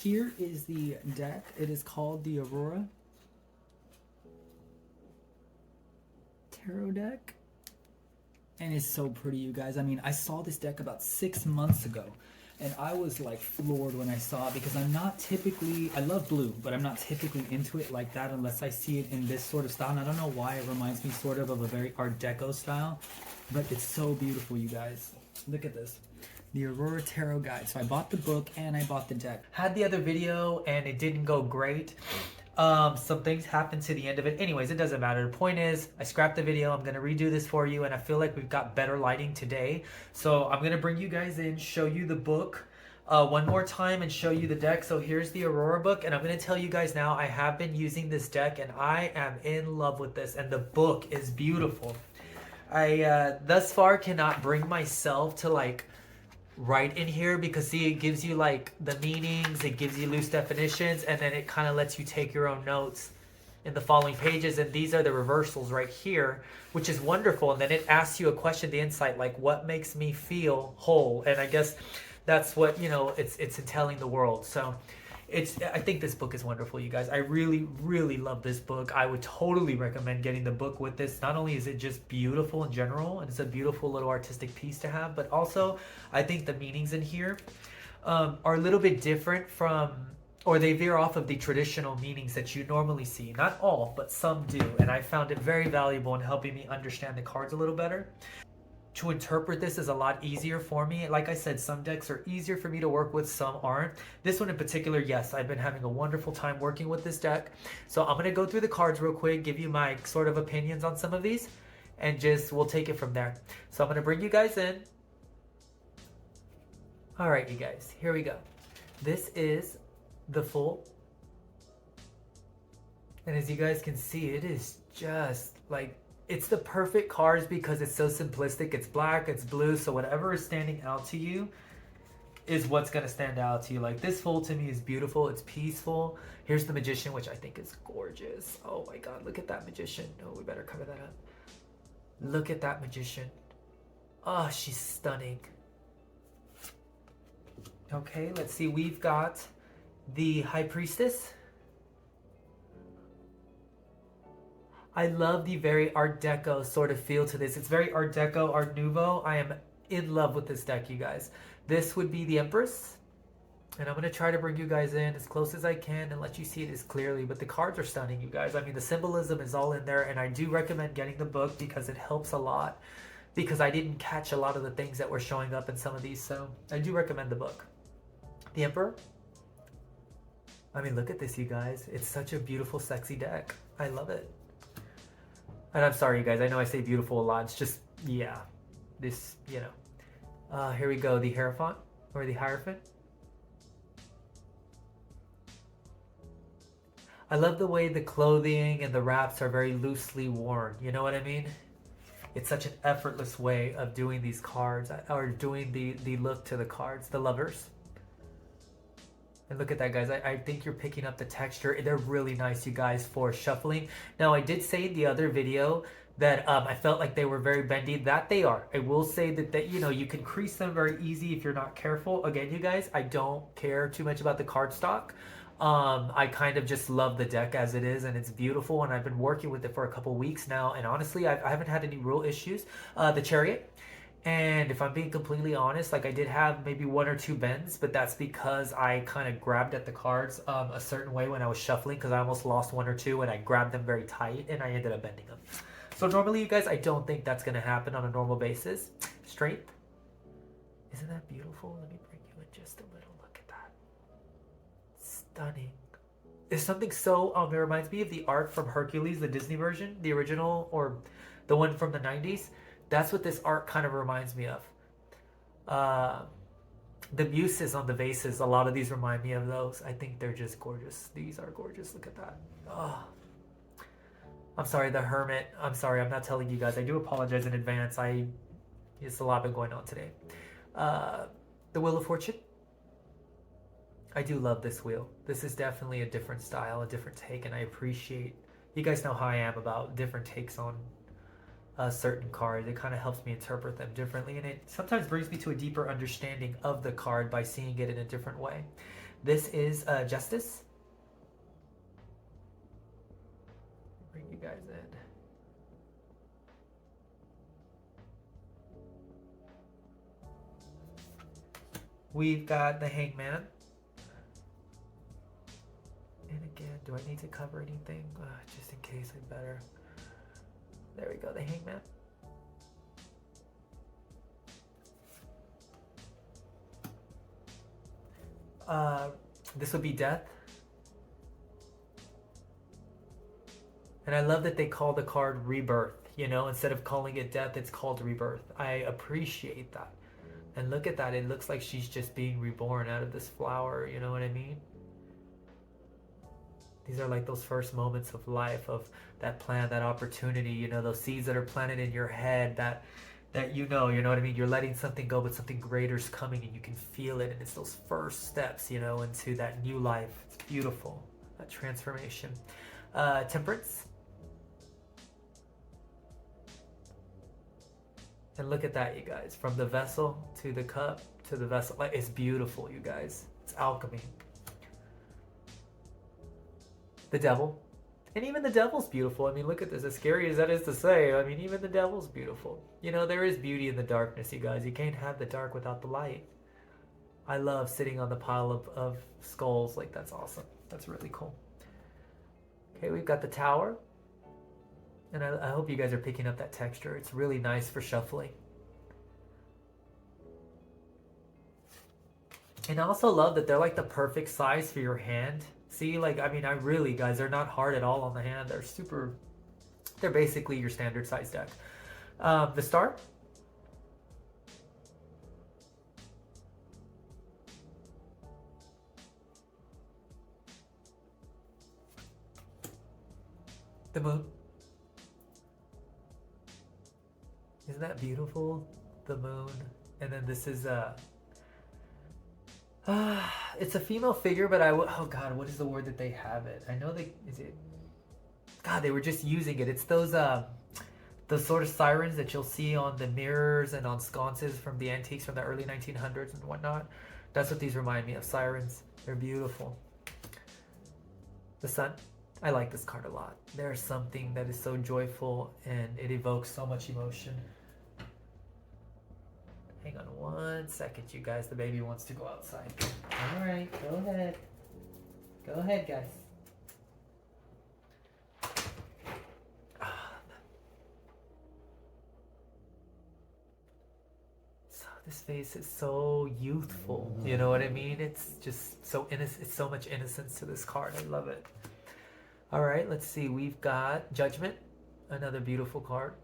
here is the deck. It is called the Aurora Tarot deck. And it's so pretty, you guys. I mean, I saw this deck about 6 months ago. And I was like floored when I saw it because I'm not typically, I love blue, but I'm not typically into it like that unless I see it in this sort of style. And I don't know why it reminds me sort of a very Art Deco style, but it's so beautiful, you guys. Look at this. The Aurora Tarot Guide. So I bought the book and I bought the deck. Had the other video and it didn't go great. Some things happened to the end of it. Anyways, it doesn't matter. The point is, I scrapped the video. I'm going to redo this for you, and I feel like we've got better lighting today. So I'm going to bring you guys in, show you the book one more time, and show you the deck. So here's the Aurora book, and I'm going to tell you guys now, I have been using this deck, and I am in love with this, and the book is beautiful. I thus far cannot bring myself to like write in here because see, it gives you like the meanings, it gives you loose definitions, and then it kind of lets you take your own notes in the following pages. And these are the reversals right here, which is wonderful. And then it asks you a question, the insight, like what makes me feel whole? And I guess that's what, you know, it's telling the world. So I think this book is wonderful, you guys. I really, really love this book. I would totally recommend getting the book with this. Not only is it just beautiful in general, and it's a beautiful little artistic piece to have, but also I think the meanings in here are a little bit different from, or they veer off of the traditional meanings that you normally see. Not all, but some do. And I found it very valuable in helping me understand the cards a little better. To interpret this is a lot easier for me. Like I said, some decks are easier for me to work with, some aren't. This one in particular, yes, I've been having a wonderful time working with this deck. So I'm going to go through the cards real quick, give you my sort of opinions on some of these, and just we'll take it from there. So I'm going to bring you guys in. All right, you guys, here we go. This is the full. And as you guys can see, it is just like, it's the perfect cards because it's so simplistic. It's black, it's blue, so whatever is standing out to you is what's going to stand out to you. Like this full to me is beautiful. It's peaceful. Here's the Magician, which I think is gorgeous. Oh my God, look at that Magician. Oh, we better cover that up. Look at that Magician. Oh, she's stunning. Okay, let's see. We've got the High Priestess. I love the very Art Deco sort of feel to this. It's very Art Deco, Art Nouveau. I am in love with this deck, you guys. This would be the Empress. And I'm going to try to bring you guys in as close as I can and let you see it as clearly. But the cards are stunning, you guys. I mean, the symbolism is all in there. And I do recommend getting the book because it helps a lot. Because I didn't catch a lot of the things that were showing up in some of these. So I do recommend the book. The Emperor. I mean, look at this, you guys. It's such a beautiful, sexy deck. I love it. And I'm sorry, you guys. I know I say beautiful a lot. It's just, yeah. This, you know. Here we go. The Hierophant. Or the Hierophant. I love the way the clothing and the wraps are very loosely worn. You know what I mean? It's such an effortless way of doing these cards. Or doing the look to the cards. The Lovers. And look at that, guys. I think you're picking up the texture. They're really nice, you guys, for shuffling. Now, I did say in the other video that I felt like they were very bendy. That they are. I will say that you know, you can crease them very easy if you're not careful. Again, you guys, I don't care too much about the cardstock. I kind of just love the deck as it is, and it's beautiful, and I've been working with it for a couple weeks now, and honestly, I haven't had any real issues. The Chariot. And if I'm being completely honest, like I did have maybe 1 or 2 bends, but that's because I kind of grabbed at the cards a certain way when I was shuffling, because I almost lost 1 or 2 and I grabbed them very tight and I ended up bending them. So normally, you guys, I don't think that's going to happen on a normal basis. Strength. Isn't that beautiful? Let me bring you in just a little. Look at that. Stunning. There's something so, it reminds me of the art from Hercules, the Disney version, the original, or the one from the 90s. That's what this art kind of reminds me of. The muses on the vases, a lot of these remind me of those. I think they're just gorgeous. These are gorgeous. Look at that. Oh. I'm sorry, the Hermit. I'm sorry, I'm not telling you guys. I do apologize in advance. It's a lot been going on today. The Wheel of Fortune. I do love this wheel. This is definitely a different style, a different take, and I appreciate, you guys know how I am about different takes on certain cards. It kind of helps me interpret them differently, and it sometimes brings me to a deeper understanding of the card by seeing it in a different way. This is Justice. Bring you guys in. We've got the Hangman. And again, do I need to cover anything? Just in case, I better. There we go, the Hangman. This would be Death. And I love that they call the card Rebirth. You know, instead of calling it Death, it's called Rebirth. I appreciate that. And look at that. It looks like she's just being reborn out of this flower. You know what I mean? These are like those first moments of life, of that plan, that opportunity, you know, those seeds that are planted in your head that you know what I mean? You're letting something go, but something greater is coming and you can feel it. And it's those first steps, you know, into that new life. It's beautiful, that transformation. Temperance. And look at that, you guys. From the vessel to the cup to the vessel. Like, it's beautiful, you guys. It's alchemy. The Devil. And even the Devil's beautiful. I mean, look at this. As scary as that is to say, I mean, even the Devil's beautiful. You know, there is beauty in the darkness, you guys. You can't have the dark without the light. I love sitting on the pile of skulls. Like, that's awesome. That's really cool. Okay, we've got the Tower. And I hope you guys are picking up that texture. It's really nice for shuffling. And I also love that they're like the perfect size for your hand. See, like, I mean, I really, guys, they're not hard at all on the hand. They're basically your standard size deck. The Star. The Moon. Isn't that beautiful? The Moon. And then this is it's a female figure, but oh god, what is the word that they have it? I know they were just using it. It's those sort of sirens that you'll see on the mirrors and on sconces from the antiques from the early 1900s and whatnot. That's what these remind me of, sirens. They're beautiful. The Sun. I like this card a lot. There's something that is so joyful and it evokes so much emotion. Hang on one second, you guys. The baby wants to go outside. All right, go ahead. Go ahead, guys. So this face is so youthful. You know what I mean? It's just so innocent. It's so much innocence to this card. I love it. All right, let's see. We've got Judgment, another beautiful card.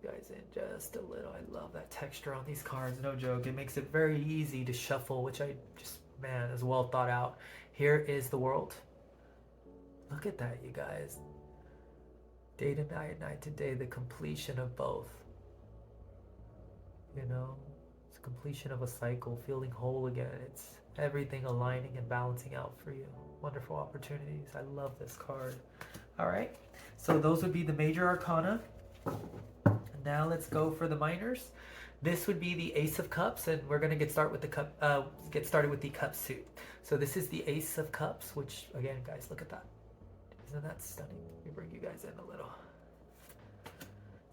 Guys in just a little. I love that texture on these cards, no joke. It makes it very easy to shuffle, which I just, man, is well thought out. Here is the World. Look at that, you guys. Day to night, night to day, the completion of both. You know, it's completion of a cycle, feeling whole again. It's everything aligning and balancing out for you. Wonderful opportunities. I love this card. All right, so those would be the major arcana. Now let's go for the minors. This would be the Ace of Cups, and we're gonna get started with the cup suit. So this is the Ace of Cups, which again, guys, look at that. Isn't that stunning? Let me bring you guys in a little.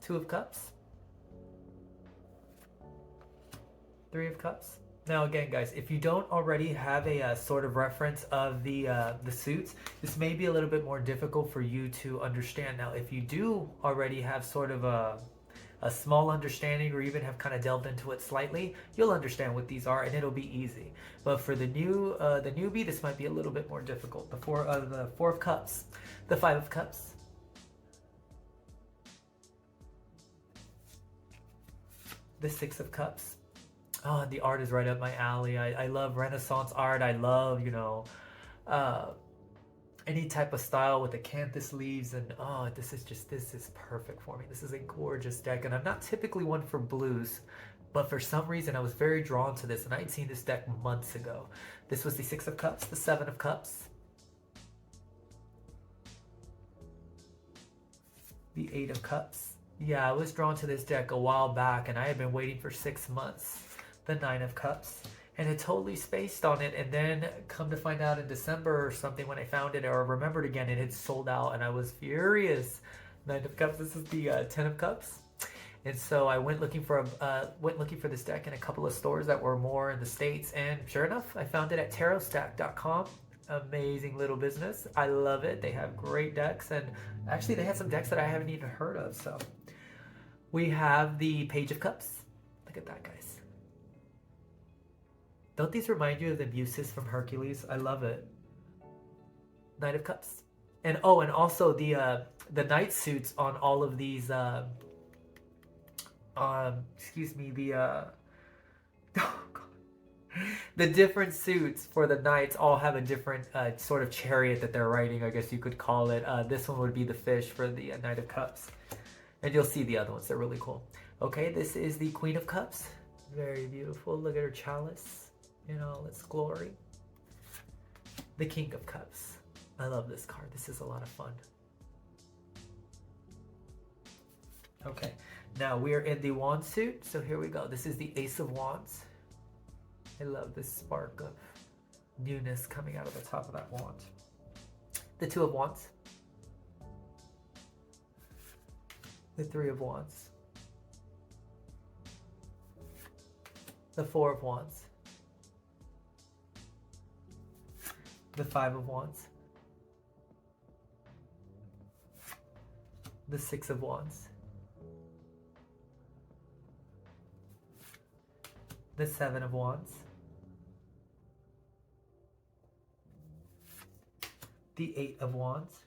Two of Cups. Three of Cups. Now again, guys, if you don't already have a sort of reference of the suits, this may be a little bit more difficult for you to understand. Now, if you do already have sort of a small understanding or even have kind of delved into it slightly, you'll understand what these are and it'll be easy. But for the newbie, this might be a little bit more difficult. The Four of Cups, the Five of Cups, the Six of Cups. Oh, the art is right up my alley. I love Renaissance art. I love, you know, any type of style with acanthus leaves, and oh, this is perfect for me. This is a gorgeous deck, and I'm not typically one for blues, but for some reason I was very drawn to this, and I'd seen this deck months ago. This was the Six of Cups, the Seven of Cups, the Eight of Cups. Yeah, I was drawn to this deck a while back, and I had been waiting for 6 months. The Nine of Cups. And it totally spaced on it, and then come to find out in December or something when I found it or remembered again, it had sold out, and I was furious. Nine of Cups. This is the Ten of Cups. And so I went looking for this deck in a couple of stores that were more in the States, and sure enough, I found it at tarotstack.com. Amazing little business. I love it. They have great decks, and actually they have some decks that I haven't even heard of. So we have the Page of Cups. Look at that, guys. Don't these remind you of the Muses from Hercules? I love it. Knight of Cups. And oh, and also the knight suits on all of these excuse me, oh God. The different suits for the knights all have a different sort of chariot that they're riding, I guess you could call it. This one would be the fish for the Knight of Cups. And you'll see the other ones, they're really cool. Okay, this is the Queen of Cups. Very beautiful. Look at her chalice in all its glory. The King of Cups. I love this card. This is a lot of fun. Okay, now we are in the wand suit. So here we go. This is the Ace of Wands. I love this spark of newness coming out of the top of that wand. The Two of Wands. The Three of Wands. The Four of Wands. The Five of Wands. The Six of Wands. The Seven of Wands. The Eight of Wands.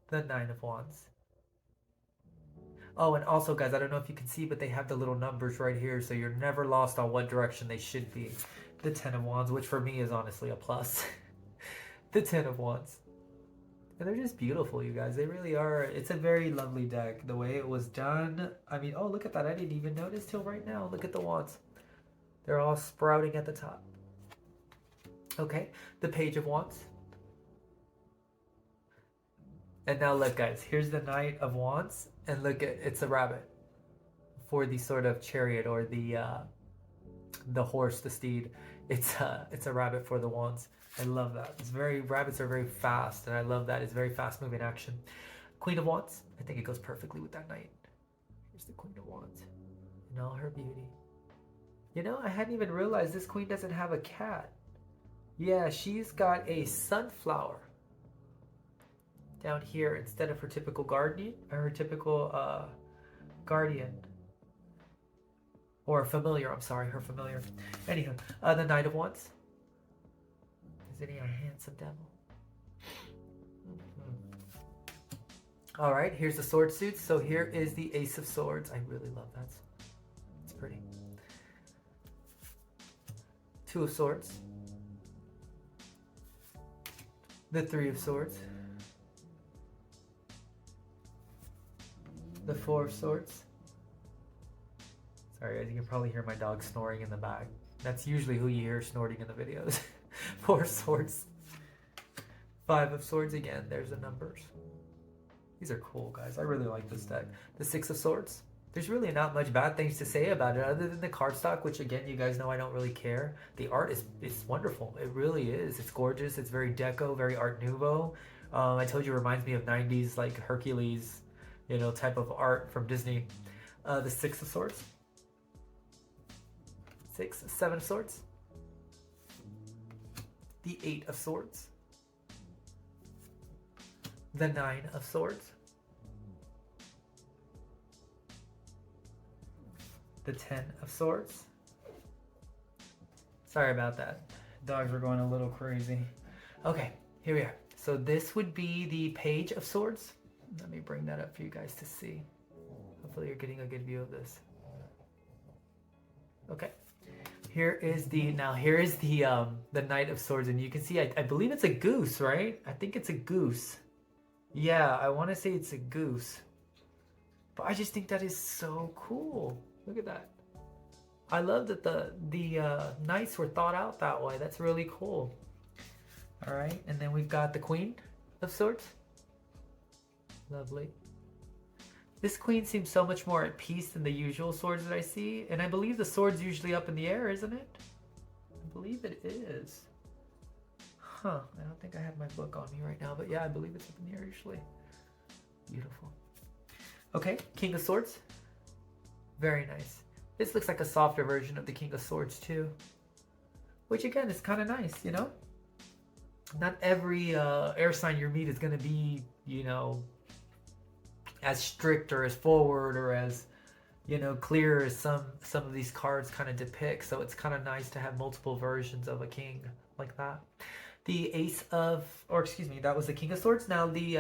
The Nine of Wands. Oh, and also, guys, I don't know if you can see, but they have the little numbers right here, so you're never lost on what direction they should be. The Ten of Wands, which for me is honestly a plus. The Ten of Wands. And they're just beautiful, you guys. They really are. It's a very lovely deck. The way it was done. I mean, oh, look at that. I didn't even notice till right now. Look at the wands. They're all sprouting at the top. Okay, the Page of Wands. And now look, guys, here's the Knight of Wands, and look at it's a rabbit for the sort of chariot or the horse, the steed. It's a rabbit for the wands. I love that. It's rabbits are very fast, and I love that. It's very fast moving action. Queen of Wands. I think it goes perfectly with that knight. Here's the Queen of Wands in all her beauty. You know, I hadn't even realized this queen doesn't have a cat. Yeah, she's got a sunflower down here instead of her typical guardian, or her typical guardian. Or familiar, I'm sorry, her familiar. Anywho, the Knight of Wands. Isn't he a handsome devil? All right, here's the sword suits. So here is the Ace of Swords. I really love that. It's pretty. Two of Swords. The Three of Swords. The Four of Swords. Sorry, as you can probably hear my dog snoring in the back. That's usually who you hear snorting in the videos. Four of Swords. Five of Swords again. There's the numbers. These are cool, guys. I really like this deck. The Six of Swords. There's really not much bad things to say about it other than the cardstock, which again, you guys know I don't really care. The art is wonderful. It really is. It's gorgeous. It's very deco, very Art Nouveau. I told you it reminds me of 90s like Hercules, you know, type of art from Disney. The Six of Swords. Seven of Swords. The Eight of Swords. The Nine of Swords. The Ten of Swords. Sorry about that. Dogs are going a little crazy. Okay, here we are. So this would be the Page of Swords. Let me bring that up for you guys to see. Hopefully you're getting a good view of this. Okay. Here is the Knight of Swords, and you can see I believe it's a goose, right? I think it's a goose. Yeah, I want to say it's a goose. But I just think that is so cool. Look at that. I love that the knights were thought out that way. That's really cool. All right, and then we've got the Queen of Swords. Lovely. This queen seems so much more at peace than the usual swords that I see. And I believe the sword's usually up in the air, isn't it? I believe it is. Huh. I don't think I have my book on me right now. But yeah, I believe it's up in the air usually. Beautiful. Okay, King of Swords. Very nice. This looks like a softer version of the King of Swords too. Which again is kind of nice, you know? Not every air sign you meet is going to be, you know, as strict or as forward or as, you know, clear as some of these cards kind of depict. So it's kind of nice to have multiple versions of a king like that. The Ace of, or excuse me, that was the King of Swords. Now the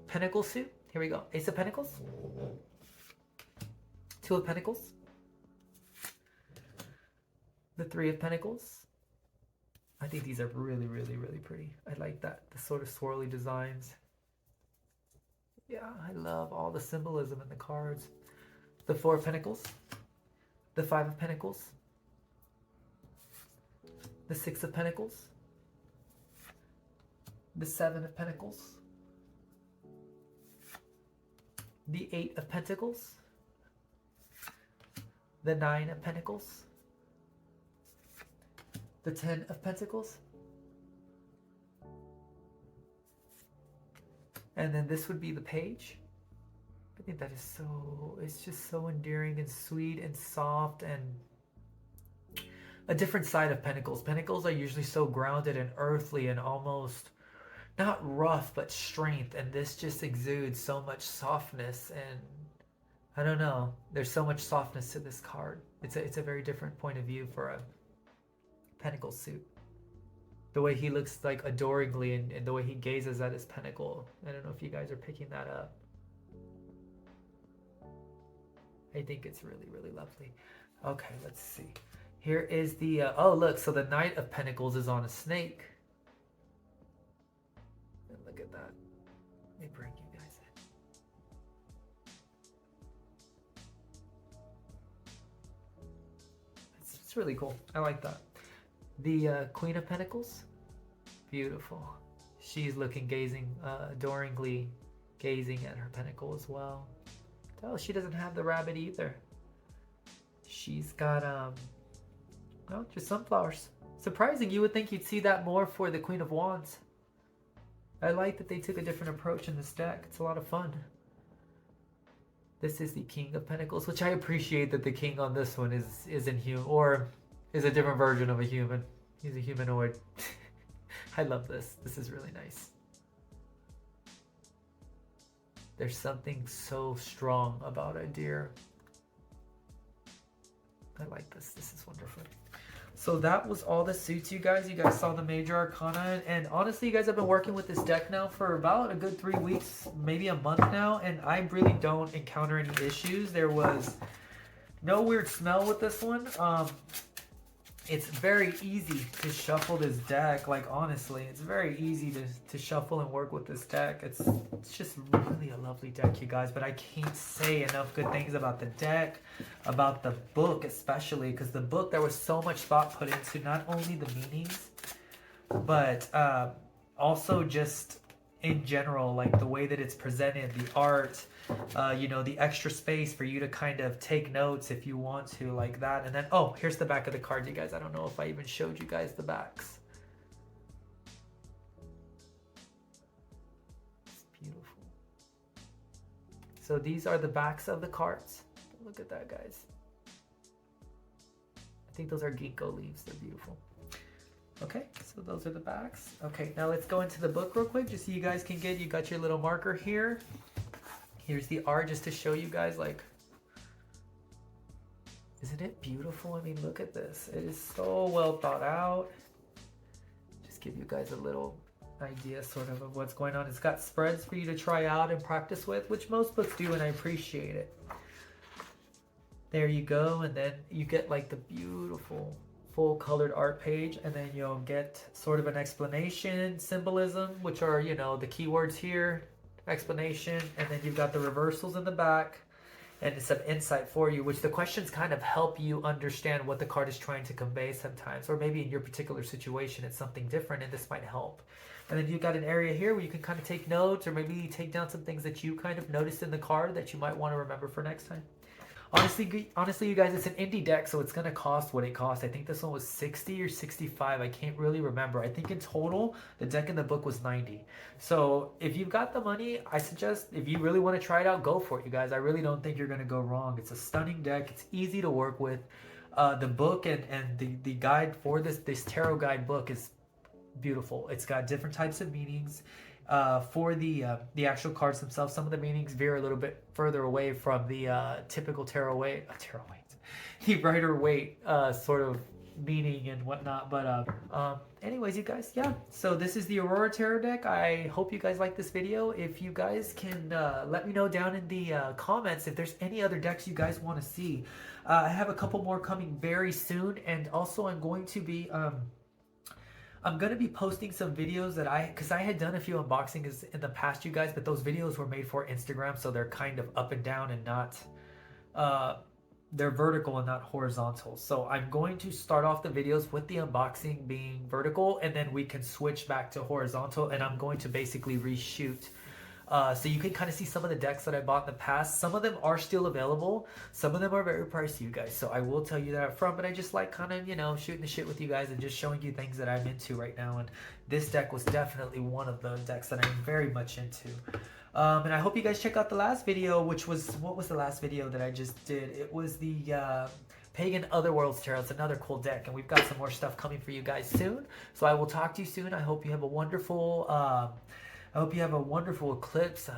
Pentacle suit. Here we go. Ace of Pentacles. Two of Pentacles. The Three of Pentacles. I think these are really, really, really pretty. I like that. The sort of swirly designs. Yeah, I love all the symbolism in the cards. The Four of Pentacles. The Five of Pentacles. The Six of Pentacles. The Seven of Pentacles. The Eight of Pentacles. The Nine of Pentacles. The Ten of Pentacles. And then this would be the Page. I think that is so, it's just so endearing and sweet and soft and a different side of Pentacles. Pentacles are usually so grounded and earthly and almost not rough, but strength. And this just exudes so much softness and I don't know. There's so much softness to this card. It's a very different point of view for a Pentacle suit. The way he looks like adoringly and the way he gazes at his pentacle. I don't know if you guys are picking that up. I think it's really, really lovely. Okay, let's see. Here is the, oh look, so the Knight of Pentacles is on a snake. And look at that. Let me bring you guys in. It's really cool. I like that. The Queen of Pentacles, beautiful. She's looking, gazing, adoringly gazing at her pentacle as well. Oh, she doesn't have the rabbit either. She's got, well, just sunflowers. Surprising, you would think you'd see that more for the Queen of Wands. I like that they took a different approach in this deck. It's a lot of fun. This is the King of Pentacles, which I appreciate that the king on this one is inhuman, or is a different version of a human. He's a humanoid. I love this. This is really nice. There's something so strong about a deer. I like this. This is wonderful. So that was all the suits, you guys. You guys saw the major arcana. And honestly, you guys have been working with this deck now for about a good 3 weeks, maybe a month now. And I really don't encounter any issues. There was no weird smell with this one. It's very easy to shuffle this deck. Like, honestly, it's very easy to shuffle and work with this deck. It's just really a lovely deck, you guys. But I can't say enough good things about the deck, about the book especially, because the book, there was so much thought put into not only the meanings, but also just in general, like the way that it's presented, the art, you know, the extra space for you to kind of take notes if you want to, like that. And then, oh, here's the back of the card, you guys. I don't know if I even showed you guys the backs. It's beautiful. So these are the backs of the cards. Look at that, guys. I think those are ginkgo leaves. They're beautiful. Okay, so those are the backs. Okay, now let's go into the book real quick, just so you guys can get, you got your little marker here. Here's the art, just to show you guys, like, isn't it beautiful? I mean, look at this. It is so well thought out. Just give you guys a little idea sort of what's going on. It's got spreads for you to try out and practice with, which most books do, and I appreciate it. There you go, and then you get like the beautiful full colored art page, and then you'll get sort of an explanation, symbolism, which are, you know, the keywords here, explanation, and then you've got the reversals in the back and some insight for you, which the questions kind of help you understand what the card is trying to convey sometimes, or maybe in your particular situation it's something different and this might help. And then you've got an area here where you can kind of take notes, or maybe take down some things that you kind of noticed in the card that you might want to remember for next time. Honestly, you guys, it's an indie deck, so it's going to cost what it costs. I think this one was 60 or 65. I can't really remember. I think in total, the deck in the book was 90. So if you've got the money, I suggest if you really want to try it out, go for it, you guys. I really don't think you're going to go wrong. It's a stunning deck. It's easy to work with. The book and the guide for this tarot guide book is beautiful. It's got different types of meanings. For the actual cards themselves, some of the meanings veer a little bit further away from the typical the Rider-Waite sort of meaning and whatnot. But anyways, you guys, yeah. So this is the Aurora Tarot deck. I hope you guys like this video. If you guys can let me know down in the comments if there's any other decks you guys want to see. I have a couple more coming very soon, and also I'm going to be posting some videos that because I had done a few unboxings in the past, you guys, but those videos were made for Instagram, so they're kind of up and down and not, they're vertical and not horizontal. So I'm going to start off the videos with the unboxing being vertical, and then we can switch back to horizontal, and I'm going to basically reshoot. So you can kind of see some of the decks that I bought in the past. Some of them are still available. Some of them are very pricey, you guys. So I will tell you that up front, but I just like kind of, you know, shooting the shit with you guys and just showing you things that I'm into right now. And this deck was definitely one of the decks that I'm very much into. And I hope you guys check out the last video, which was, what was the last video that I just did? It was the Pagan Otherworlds Tarot. It's another cool deck, and we've got some more stuff coming for you guys soon. So I will talk to you soon. I hope you have a wonderful eclipse.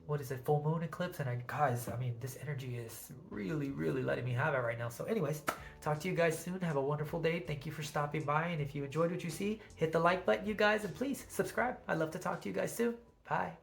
What is it? Full moon eclipse. And guys, I mean, this energy is really, really letting me have it right now. So anyways, talk to you guys soon. Have a wonderful day. Thank you for stopping by. And if you enjoyed what you see, hit the like button, you guys, and please subscribe. I'd love to talk to you guys soon. Bye.